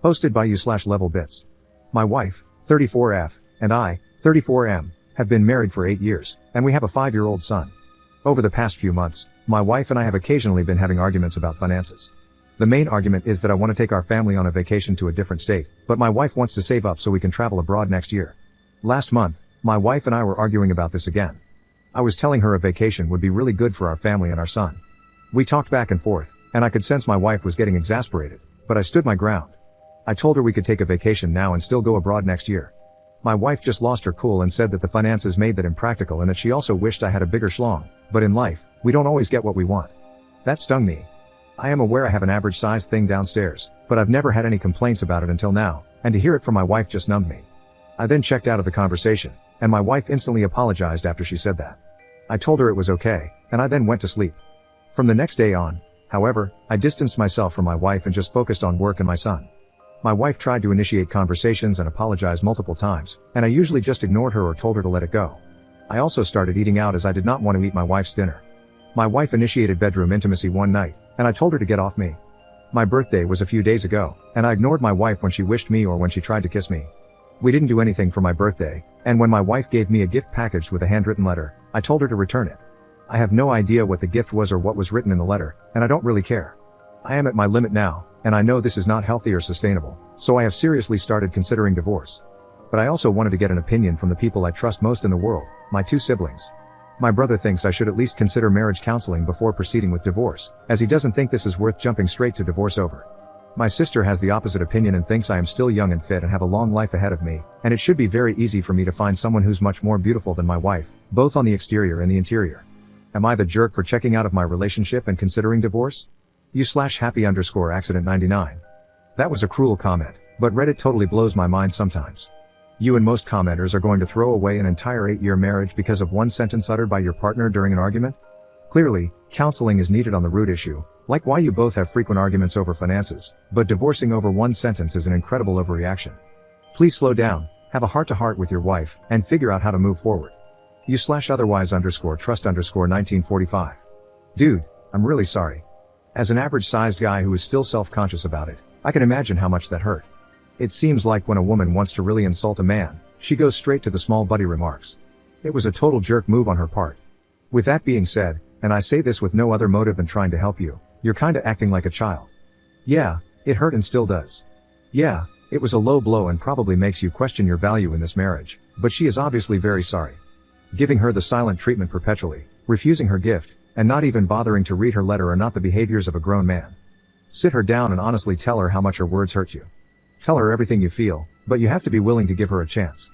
Hosted by u/levelbits. My wife, 34F, and I, 34M, have been married for 8 years, and we have a 5-year-old son. Over the past few months, my wife and I have occasionally been having arguments about finances. The main argument is that I want to take our family on a vacation to a different state, but my wife wants to save up so we can travel abroad next year. Last month, my wife and I were arguing about this again. I was telling her a vacation would be really good for our family and our son. We talked back and forth, and I could sense my wife was getting exasperated, but I stood my ground. I told her we could take a vacation now and still go abroad next year. My wife just lost her cool and said that the finances made that impractical and that she also wished I had a bigger schlong, but in life, we don't always get what we want. That stung me. I am aware I have an average sized thing downstairs, but I've never had any complaints about it until now, and to hear it from my wife just numbed me. I then checked out of the conversation, and my wife instantly apologized after she said that. I told her it was okay, and I then went to sleep. From the next day on, however, I distanced myself from my wife and just focused on work and my son. My wife tried to initiate conversations and apologize multiple times, and I usually just ignored her or told her to let it go. I also started eating out as I did not want to eat my wife's dinner. My wife initiated bedroom intimacy one night, and I told her to get off me. My birthday was a few days ago, and I ignored my wife when she wished me or when she tried to kiss me. We didn't do anything for my birthday, and when my wife gave me a gift packaged with a handwritten letter, I told her to return it. I have no idea what the gift was or what was written in the letter, and I don't really care. I am at my limit now, and I know this is not healthy or sustainable, so I have seriously started considering divorce. But I also wanted to get an opinion from the people I trust most in the world, my 2 siblings. My brother thinks I should at least consider marriage counseling before proceeding with divorce, as he doesn't think this is worth jumping straight to divorce over. My sister has the opposite opinion and thinks I am still young and fit and have a long life ahead of me, and it should be very easy for me to find someone who's much more beautiful than my wife, both on the exterior and the interior. Am I the jerk for checking out of my relationship and considering divorce? u/happy_accident99. That was a cruel comment, but Reddit totally blows my mind sometimes. You and most commenters are going to throw away an entire 8-year marriage because of one sentence uttered by your partner during an argument? Clearly, counseling is needed on the root issue, like why you both have frequent arguments over finances, but divorcing over one sentence is an incredible overreaction. Please slow down, have a heart-to-heart with your wife, and figure out how to move forward. u/otherwise_trust_1945. Dude, I'm really sorry. As an average-sized guy who is still self-conscious about it, I can imagine how much that hurt. It seems like when a woman wants to really insult a man, she goes straight to the small buddy remarks. It was a total jerk move on her part. With that being said, and I say this with no other motive than trying to help you, you're kinda acting like a child. Yeah, it hurt and still does. Yeah, it was a low blow and probably makes you question your value in this marriage, but she is obviously very sorry. Giving her the silent treatment perpetually, refusing her gift, and not even bothering to read her letter are not the behaviors of a grown man. Sit her down and honestly tell her how much her words hurt you. Tell her everything you feel, but you have to be willing to give her a chance.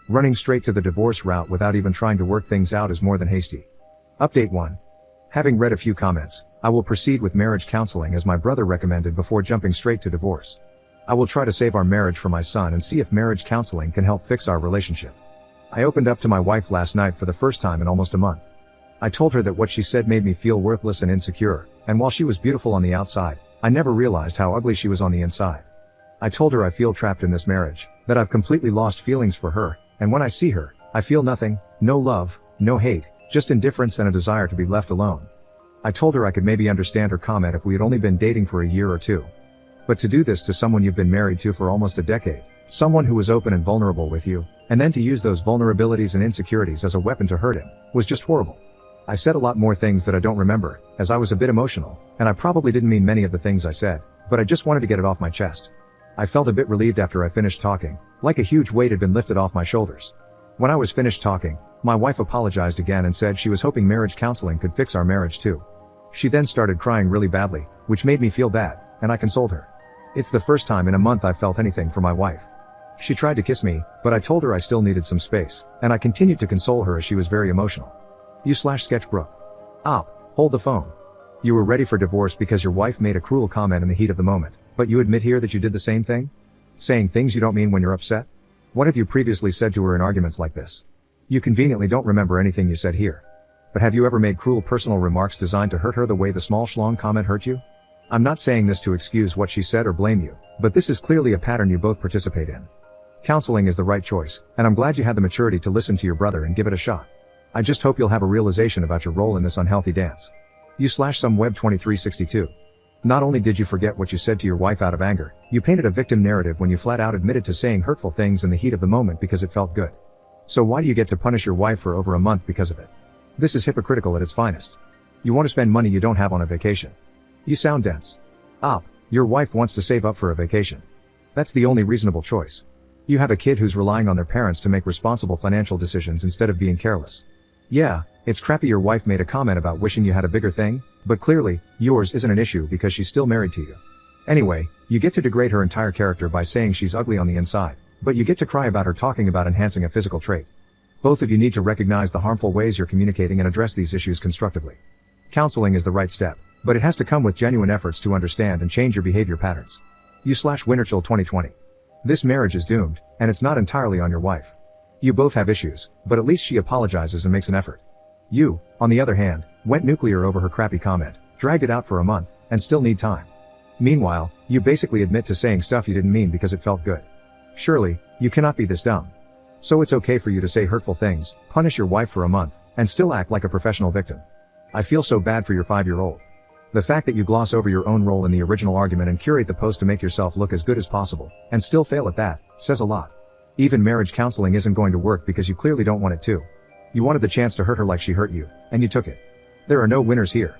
Running straight to the divorce route without even trying to work things out is more than hasty. Update 1. Having read a few comments, I will proceed with marriage counseling as my brother recommended before jumping straight to divorce. I will try to save our marriage for my son and see if marriage counseling can help fix our relationship. I opened up to my wife last night for the first time in almost a month. I told her that what she said made me feel worthless and insecure, and while she was beautiful on the outside, I never realized how ugly she was on the inside. I told her I feel trapped in this marriage, that I've completely lost feelings for her, and when I see her, I feel nothing, no love, no hate, just indifference and a desire to be left alone. I told her I could maybe understand her comment if we had only been dating for a year or 2. But to do this to someone you've been married to for almost a decade, someone who was open and vulnerable with you, and then to use those vulnerabilities and insecurities as a weapon to hurt him, was just horrible. I said a lot more things that I don't remember, as I was a bit emotional, and I probably didn't mean many of the things I said, but I just wanted to get it off my chest. I felt a bit relieved after I finished talking, like a huge weight had been lifted off my shoulders. When I was finished talking, my wife apologized again and said she was hoping marriage counseling could fix our marriage too. She then started crying really badly, which made me feel bad, and I consoled her. It's the first time in a month I've felt anything for my wife. She tried to kiss me, but I told her I still needed some space, and I continued to console her as she was very emotional. u/sketchbrook. Op, hold the phone. You were ready for divorce because your wife made a cruel comment in the heat of the moment, but you admit here that you did the same thing? Saying things you don't mean when you're upset? What have you previously said to her in arguments like this? You conveniently don't remember anything you said here. But have you ever made cruel personal remarks designed to hurt her the way the small schlong comment hurt you? I'm not saying this to excuse what she said or blame you, but this is clearly a pattern you both participate in. Counseling is the right choice, and I'm glad you had the maturity to listen to your brother and give it a shot. I just hope you'll have a realization about your role in this unhealthy dance. u/someweb2362. Not only did you forget what you said to your wife out of anger, you painted a victim narrative when you flat out admitted to saying hurtful things in the heat of the moment because it felt good. So why do you get to punish your wife for over a month because of it? This is hypocritical at its finest. You want to spend money you don't have on a vacation. You sound dense. Your wife wants to save up for a vacation. That's the only reasonable choice. You have a kid who's relying on their parents to make responsible financial decisions instead of being careless. Yeah, it's crappy your wife made a comment about wishing you had a bigger thing, but clearly, yours isn't an issue because she's still married to you. Anyway, you get to degrade her entire character by saying she's ugly on the inside, but you get to cry about her talking about enhancing a physical trait. Both of you need to recognize the harmful ways you're communicating and address these issues constructively. Counseling is the right step, but it has to come with genuine efforts to understand and change your behavior patterns. You/Winterchill 2020. This marriage is doomed, and it's not entirely on your wife. You both have issues, but at least she apologizes and makes an effort. You, on the other hand, went nuclear over her crappy comment, dragged it out for a month, and still need time. Meanwhile, you basically admit to saying stuff you didn't mean because it felt good. Surely, you cannot be this dumb. So it's okay for you to say hurtful things, punish your wife for a month, and still act like a professional victim. I feel so bad for your 5-year-old. The fact that you gloss over your own role in the original argument and curate the post to make yourself look as good as possible, and still fail at that, says a lot. Even marriage counseling isn't going to work because you clearly don't want it to. You wanted the chance to hurt her like she hurt you, and you took it. There are no winners here.